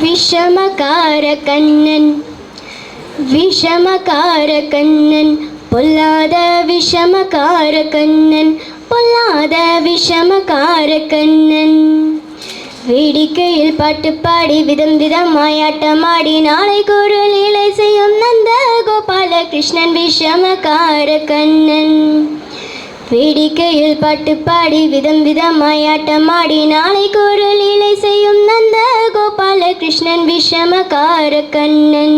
விஷமகார கண்ணன் விஷமகார கண்ணன் பொல்லாத விஷமகார கண்ணன் பொல்லாத விஷமகார கண்ணன் வேடிக்கையில் பாட்டு பாடி விதம் விதமாய் ஆட்டமாடி நாளை ஒரு லீலை செய்யும் நந்த கோபால கிருஷ்ணன் விஷமகார கண்ணன் வேடிக்கையில் பாட்டு பாடி விதம் விதமாய் ஆட்டமாடி நாளை ஒரு லீலை செய்யும் நந்த கோபால கிருஷ்ணன் விஷமகார கண்ணன்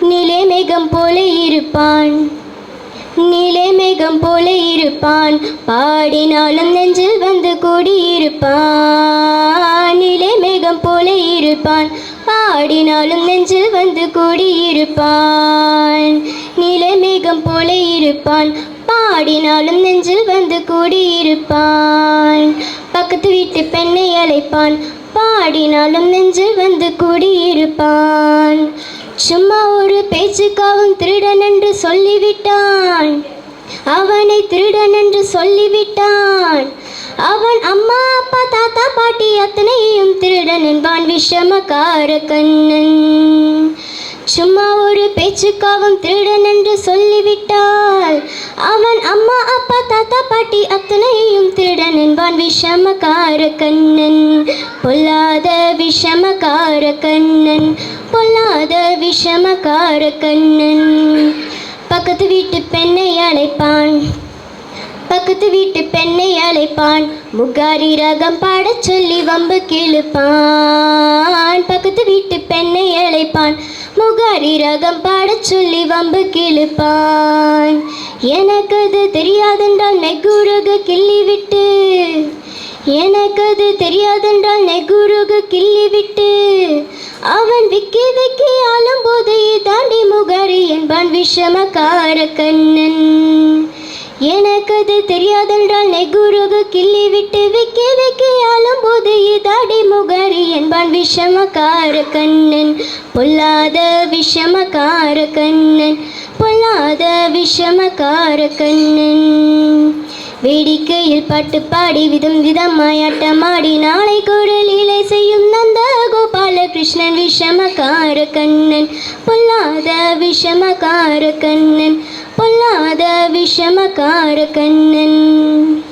நீலே மேகம் போல இருப்பான் நீலே மேகம் போல இருப்பான் பாடினாலும் நெஞ்சில் வந்து கூடியிருப்பான் நீலே மேகம் போல இருப்பான் பாடினாலும் நெஞ்சில் வந்து கூடியிருப்பான் நீலே மேகம் போல இருப்பான் பாடினாலும் நெஞ்சில் வந்து கூடியிருப்பான் பக்கத்து வீட்டு பெண்ணை அழைப்பான் பாடினாலும் நெஞ்சில் வந்து கூடியிருப்பான் சும்மா ஒரு பேச்சுக்காவும் திருடன் என்று சொல்லிவிட்டான் அவனை திருடன் என்று சொல்லிவிட்டான் அவன் அம்மா அப்பா தாத்தா பாட்டி அத்தனையும் திருடன் என்பான் விஷமகார கண்ணன் சும்மா ஒரு பேச்சுக்காவும் திருடன் என்று சொல்லிவிட்டால் அவன் அம்மா அப்பா தாத்தா பாட்டி அத்தனையும் திருடன் என்பான் விஷமகார கண்ணன் பொல்லாத விஷமகார கண்ணன் பொல்லாத விஷமகார கண்ணன் பக்கத்து வீட்டு பெண்ணை அழைப்பான் பக்கத்து வீட்டு பெண்ணை அழைப்பான் முகாரி ராகம் பாடச் சொல்லி வம்பு கிழுப்பான் பக்கத்து வீட்டு பெண்ணை அழைப்பான் முகாரி ராகம் பாடச் சொல்லி வம்பு கிழுப்பான் எனக்கு அது தெரியாதென்றால் நெகுருக கிள்ளிவிட்டு எனக்கு அது தெரியாதென்றால் நெகுருக கிள்ளிவிட்டு அவன் விக்கி விக்கி ஆளும் போதையை தாண்டி முகாரி என்பான் விஷமகார கண்ணன் எனக்கு அது தெரியாதென்றால் நெகுருக கிள்ளிவிட்டு விக்கி விக்கி ஆளும் போதையை தாண்டி முகாரி என்பான் விஷமகார கண்ணன் பொல்லாத விஷமகார கண்ணன் பொல்லாத விஷமகார கண்ணன் வேடிக்கையில் பாட்டு பாடி விதம் விதமாய் ஆட்டமாடி நாளை ஒரு லீலை செய்யும் நந்த கோபால கிருஷ்ணன் விஷமகார கண்ணன் பொல்லாத விஷமகார கண்ணன் பொல்லாத விஷமகார கண்ணன்.